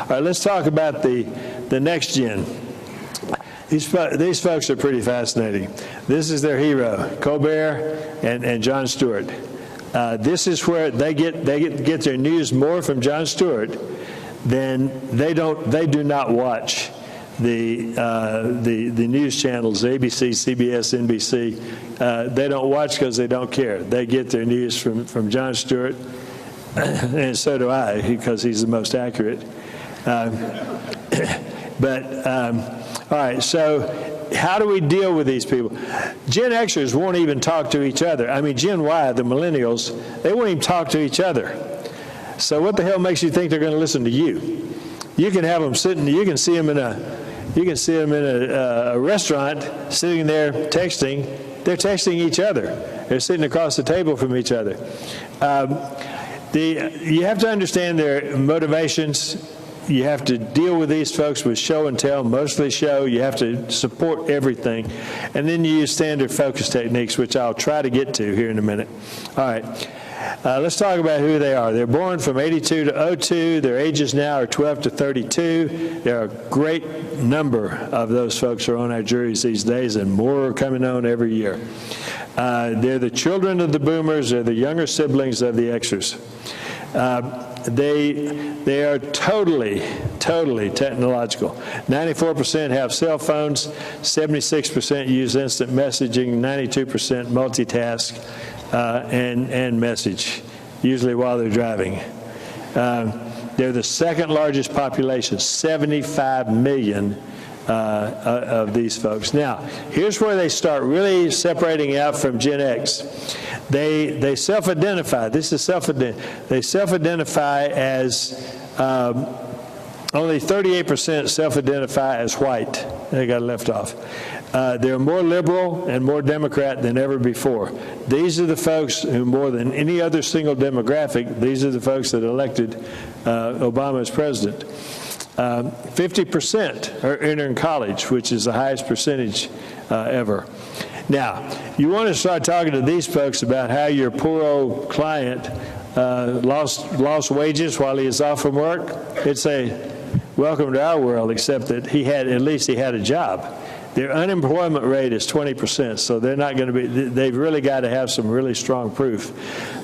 All right, let's talk about the next gen. These folks are pretty fascinating. This is their hero, Colbert and Jon Stewart. This is where they get their news more from Jon Stewart than they do not watch the news channels, ABC, CBS, NBC. They don't watch because they don't care. They get their news from Jon Stewart, and so do I, because he's the most accurate. All right, so how do we deal with these people? Gen Xers won't even talk to each other. I mean, Gen Y, the millennials, they won't even talk to each other. So what the hell makes you think they're going to listen to you? You can have them sitting. You can see them in a restaurant, sitting there texting. They're texting each other. They're sitting across the table from each other. You have to understand their motivations. You have to deal with these folks with show and tell, mostly show. You have to support everything. And then you use standard focus techniques, which I'll try to get to here in a minute. All right. Let's talk about who they are. They're born from 82 to 02. Their ages now are 12 to 32. There are a great number of those folks are on our juries these days, and more are coming on every year. They're the children of the boomers. They're the younger siblings of the Xers. They are totally technological. 94% have cell phones, 76% use instant messaging, 92% multitask and message, usually while they're driving. They're the second largest population, 75 million of these folks. Now, here's where they start really separating out from Gen X. They self-identify. This is they self-identify as only 38% self-identify as white. They got left off. They're more liberal and more Democrat than ever before. These are the folks who, more than any other single demographic, these are the folks that elected Obama as president. 50% are entering college, which is the highest percentage ever. Now, you want to start talking to these folks about how your poor old client lost wages while he was off from work. It'd say, welcome to our world, except that at least he had a job. Their unemployment rate is 20%, so they're not going to be, they've really got to have some really strong proof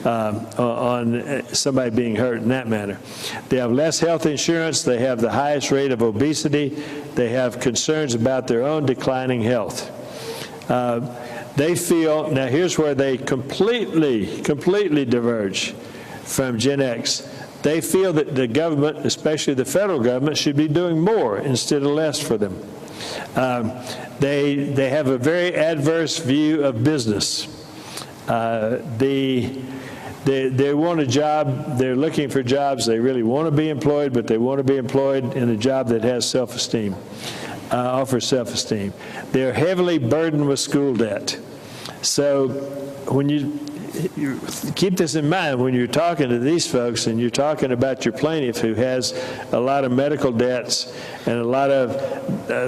on somebody being hurt in that manner. They have less health insurance. They have the highest rate of obesity. They have concerns about their own declining health. They feel, now here's where they completely diverge from Gen X. They feel that the government, especially the federal government, should be doing more instead of less for them. They have a very adverse view of business. They want a job. They're looking for jobs. They really want to be employed, but they want to be employed in a job that has self-esteem, offers self-esteem. They're heavily burdened with school debt. So when you keep this in mind when you're talking to these folks and you're talking about your plaintiff who has a lot of medical debts and a lot of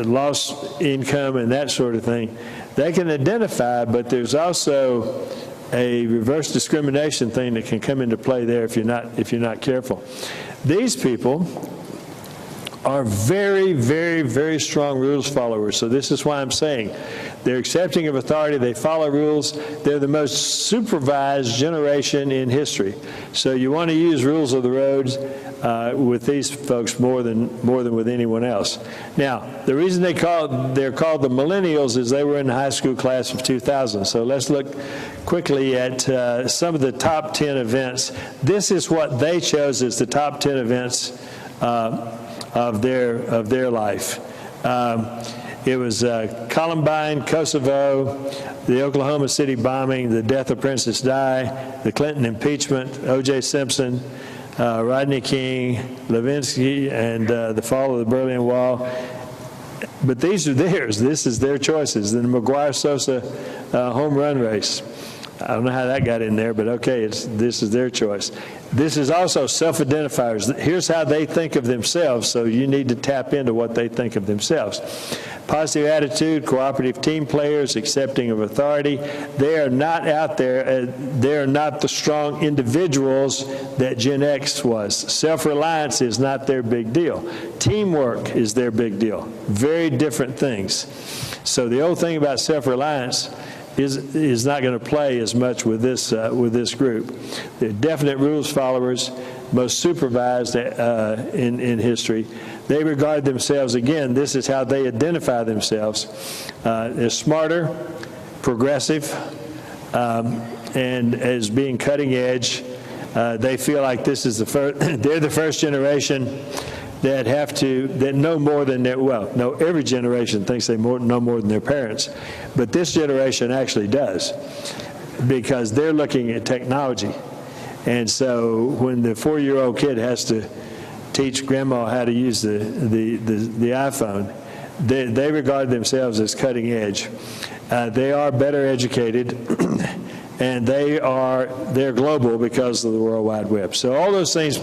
lost income and that sort of thing, they can identify, but there's also a reverse discrimination thing that can come into play there if you're not careful. These people are very strong rules followers. So this is why I'm saying they're accepting of authority. They follow rules. They're the most supervised generation in history. So you want to use rules of the roads with these folks more than with anyone else. Now, the reason they're called the Millennials is they were in the high school class of 2000. So let's look quickly at some of the top 10 events. This is what they chose as the top 10 events of their life. It was Columbine, Kosovo, the Oklahoma City bombing, the death of Princess Di, the Clinton impeachment, O.J. Simpson, Rodney King, Levinsky, and the fall of the Berlin Wall. But these are theirs. This is their choices. The McGuire-Sosa home run race. I don't know how that got in there, but okay, this is their choice. This is also self-identifiers. Here's how they think of themselves, so you need to tap into what they think of themselves. Positive attitude, cooperative team players, accepting of authority. They are not out there, they are not the strong individuals that Gen X was. Self-reliance is not their big deal. Teamwork is their big deal. Very different things. So the old thing about self-reliance is not going to play as much with this group. They're definite rules followers, most supervised in history. They regard themselves, again, this is how they identify themselves. They're smarter, progressive, and as being cutting edge. They feel like this is they're the first generation that know more than every generation thinks they know more than their parents, but this generation actually does, because they're looking at technology. And so when the 4-year-old kid has to teach grandma how to use the iPhone, they regard themselves as cutting edge. They are better educated, and they're global because of the World Wide Web. So all those things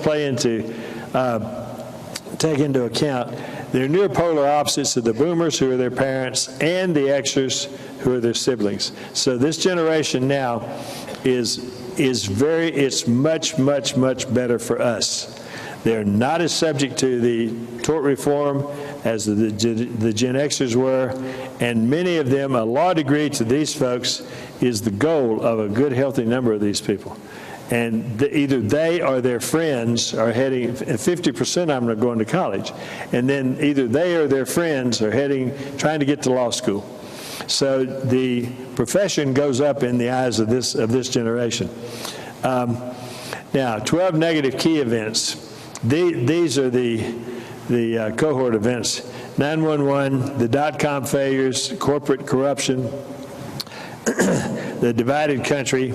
take into account. They're near polar opposites of the boomers, who are their parents, and the Xers, who are their siblings. So this generation now it's much, much, much better for us. They're not as subject to the tort reform as the Gen Xers were, and many of them, a law degree to these folks is the goal of a good, healthy number of these people. And either they or their friends are heading, 50% of them are going to college, and then either they or their friends are trying to get to law school. So the profession goes up in the eyes of this generation. Now, 12 negative key events. These are the cohort events: 9/11, the dot-com failures, corporate corruption, the divided country,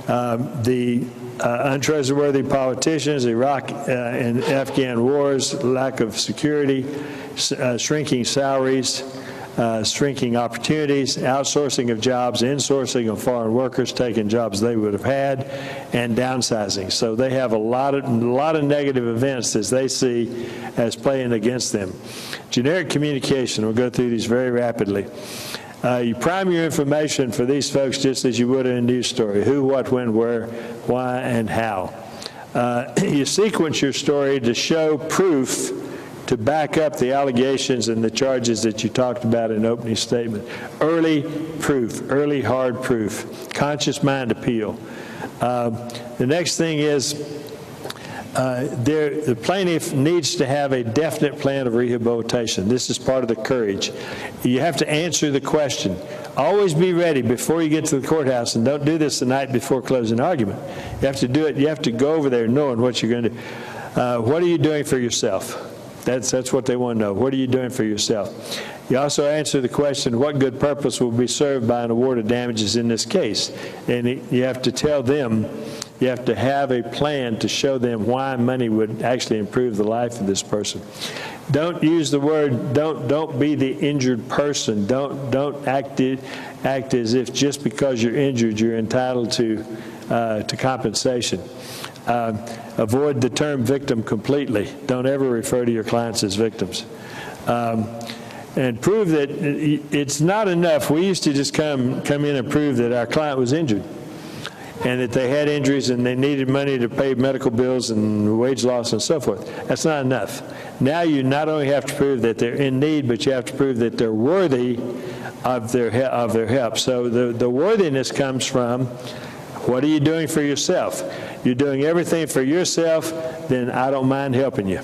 the untrustworthy politicians, Iraq and Afghan wars, lack of security, shrinking salaries, shrinking opportunities, outsourcing of jobs, insourcing of foreign workers, taking jobs they would have had, and downsizing. So they have a lot of negative events as they see as playing against them. Generic communication, we'll go through these very rapidly. You prime your information for these folks just as you would in a news story: who, what, when, where, why, and how. You sequence your story to show proof to back up the allegations and the charges that you talked about in opening statement. Early proof, early hard proof, conscious mind appeal. The next thing is the plaintiff needs to have a definite plan of rehabilitation. This is part of the courage. You have to answer the question. Always be ready before you get to the courthouse, and don't do this the night before closing argument. You have to do it. You have to go over there knowing what you're going to do. What are you doing for yourself? That's what they want to know. What are you doing for yourself? You also answer the question, what good purpose will be served by an award of damages in this case? And you have to tell them, you have to have a plan to show them why money would actually improve the life of this person. Don't use the word, don't be the injured person. Don't act as if just because you're injured, you're entitled to compensation. Avoid the term victim completely. Don't ever refer to your clients as victims. And prove that it's not enough. We used to just come in and prove that our client was injured and that they had injuries and they needed money to pay medical bills and wage loss and so forth. That's not enough. Now you not only have to prove that they're in need, but you have to prove that they're worthy of their help. So the worthiness comes from, what are you doing for yourself? You're doing everything for yourself, then I don't mind helping you.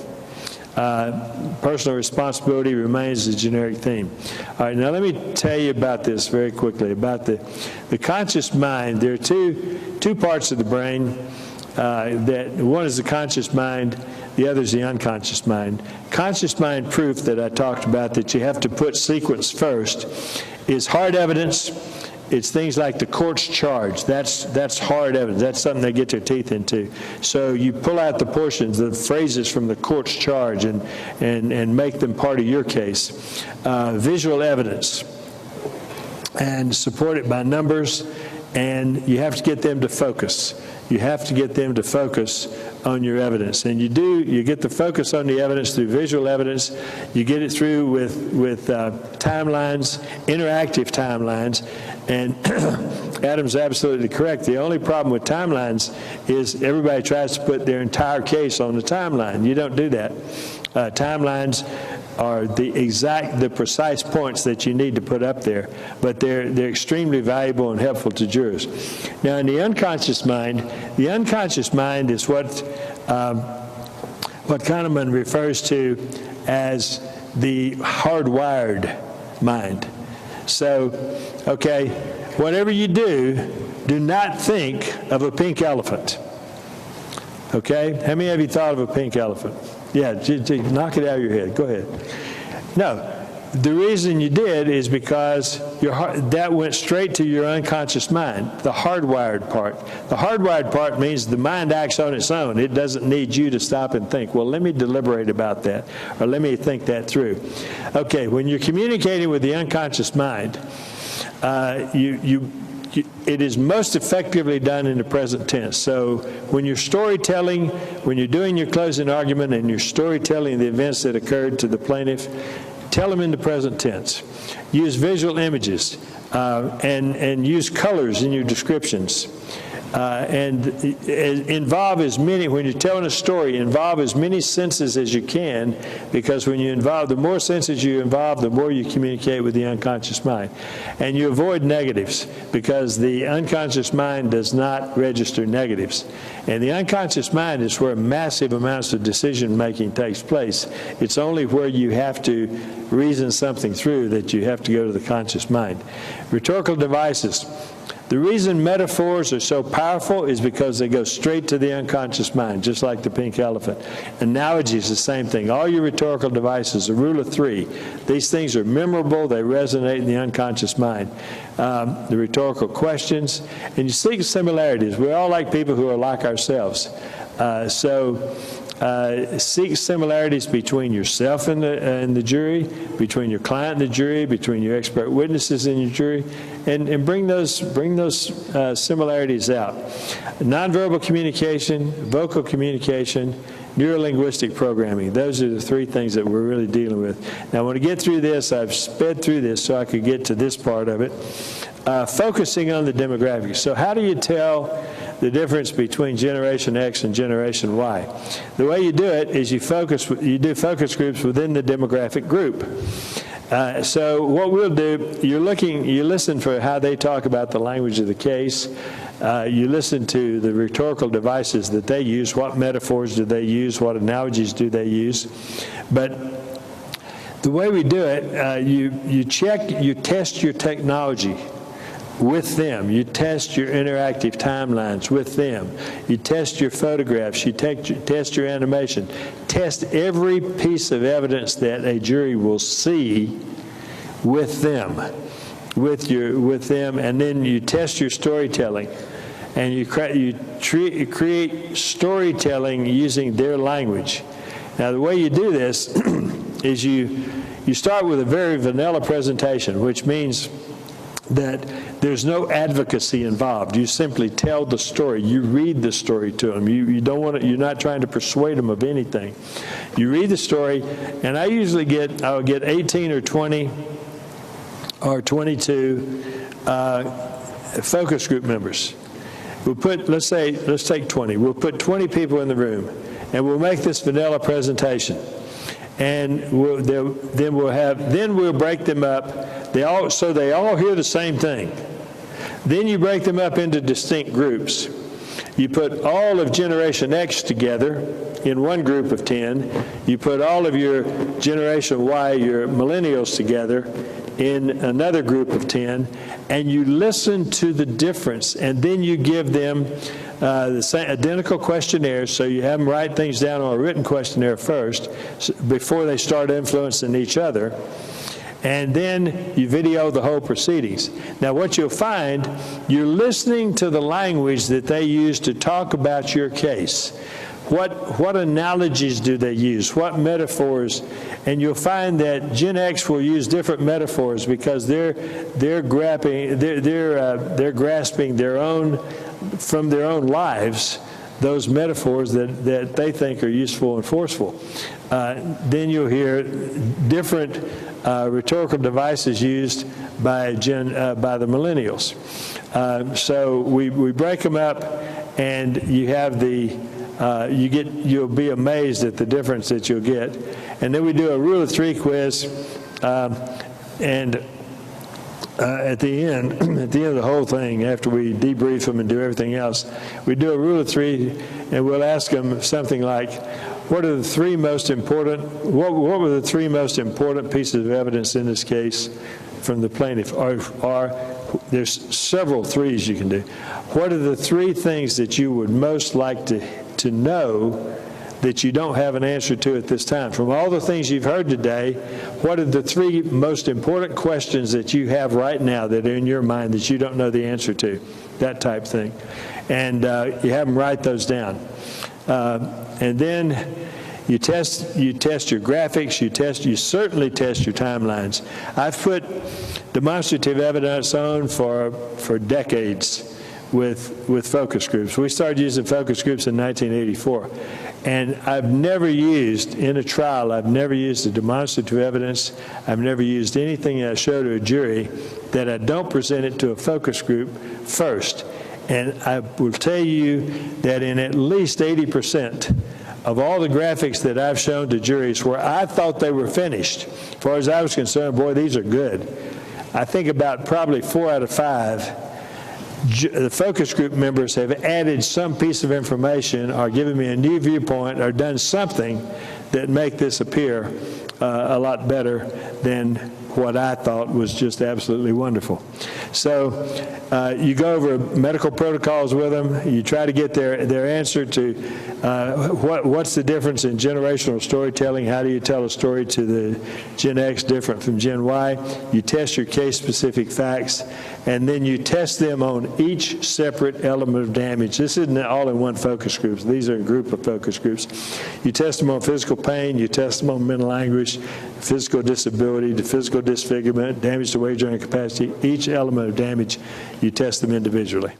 Personal responsibility remains the generic theme. All right, now let me tell you about this very quickly, about the conscious mind. There are two parts of the brain. One is the conscious mind, the other is the unconscious mind. Conscious mind proof that I talked about, that you have to put sequence first, is hard evidence. It's things like the court's charge. That's hard evidence. That's something they get their teeth into. So you pull out the portions, the phrases from the court's charge, and make them part of your case. Visual evidence, and support it by numbers and you have to get them to focus. You have to get them to focus on your evidence. And you get the focus on the evidence through visual evidence. You get it through with timelines, interactive timelines. And Adam's absolutely correct. The only problem with timelines is everybody tries to put their entire case on the timeline. You don't do that. Timelines are the precise points that you need to put up there, but they're extremely valuable and helpful to jurors. Now, in the unconscious mind is what Kahneman refers to as the hardwired mind. So, okay, whatever you do not think of a pink elephant. Okay? How many of you thought of a pink elephant? Yeah, knock it out of your head. Go ahead. No, the reason you did is because that went straight to your unconscious mind, the hardwired part. The hardwired part means the mind acts on its own. It doesn't need you to stop and think, well, let me deliberate about that, or let me think that through. Okay, when you're communicating with the unconscious mind, it is most effectively done in the present tense. So when you're storytelling, when you're doing your closing argument and you're storytelling the events that occurred to the plaintiff, tell them in the present tense. Use visual images and use colors in your descriptions. And involve as many, when you're telling a story, involve as many senses as you can, because when you involve, the more senses you involve, the more you communicate with the unconscious mind. And you avoid negatives, because the unconscious mind does not register negatives. And the unconscious mind is where massive amounts of decision-making takes place. It's only where you have to reason something through that you have to go to the conscious mind. Rhetorical devices. The reason metaphors are so powerful is because they go straight to the unconscious mind, just like the pink elephant. Analogies, the same thing. All your rhetorical devices, a rule of three. These things are memorable. They resonate in the unconscious mind. The rhetorical questions. And you seek similarities. We all like people who are like ourselves. Seek similarities between yourself and the jury, between your client and the jury, between your expert witnesses and your jury, and bring those similarities out. Nonverbal communication, vocal communication, neuro-linguistic programming. Those are the three things that we're really dealing with. Now, I want to get through this. I've sped through this so I could get to this part of it. Focusing on the demographics. So how do you tell the difference between Generation X and Generation Y? The way you do it is you do focus groups within the demographic group. So what we'll do, you listen for how they talk about the language of the case. You listen to the rhetorical devices that they use. What metaphors do they use? What analogies do they use? But the way we do it, you test your technology with them. You test your interactive timelines with them. You test your photographs. You test your animation. Test every piece of evidence that a jury will see with them, and then you test your storytelling, and you create storytelling using their language. Now, the way you do this is you start with a very vanilla presentation, which means that there's no advocacy involved. You simply tell the story. You read the story to them. You're not trying to persuade them of anything. You read the story, and I'll get 18 or 20 or 22 focus group members. Let's take 20. We'll put 20 people in the room, and we'll make this vanilla presentation. And we'll break them up. They all hear the same thing. Then you break them up into distinct groups. You put all of Generation X together in one group of 10. You put all of your Generation Y, your millennials, together in another group of 10, and you listen to the difference, and then you give them the same identical questionnaires, so you have them write things down on a written questionnaire first before they start influencing each other, and then you video the whole proceedings. Now, what you'll find, you're listening to the language that they use to talk about your case. what analogies do they use? What metaphors? And you'll find that Gen X will use different metaphors because they're grasping their own from their own lives, those metaphors that they think are useful and forceful. Then you'll hear different rhetorical devices used by the millennials. So we break them up, and you have you'll be amazed at the difference that you'll get. And then we do a rule of three quiz, and at the end of the whole thing, after we debrief them and do everything else, we do a rule of three, and we'll ask them something like, what were the three most important pieces of evidence in this case from the plaintiff? Or there's several threes you can do. What are the three things that you would most like to know that you don't have an answer to at this time? From all the things you've heard today, what are the three most important questions that you have right now that are in your mind that you don't know the answer to? That type thing. And you have them write those down. And then you test your graphics, you certainly test your timelines. I've put demonstrative evidence on for decades with focus groups. We started using focus groups in 1984. And I've never used, in a trial, I've never used a demonstrative evidence. I've never used anything that I show to a jury that I don't present it to a focus group first. And I will tell you that in at least 80% of all the graphics that I've shown to juries where I thought they were finished, as far as I was concerned, boy, these are good. I think about probably 4 out of 5 the focus group members have added some piece of information or given me a new viewpoint or done something that make this appear a lot better than what I thought was just absolutely wonderful. So you go over medical protocols with them. You try to get their answer to what's the difference in generational storytelling. How do you tell a story to the Gen X different from Gen Y? You test your case-specific facts, and then you test them on each separate element of damage. This isn't all in one focus group. These are a group of focus groups. You test them on physical pain. You test them on mental anguish, physical disability, the physical disfigurement, damage to wage earning capacity. Each element of damage, you test them individually.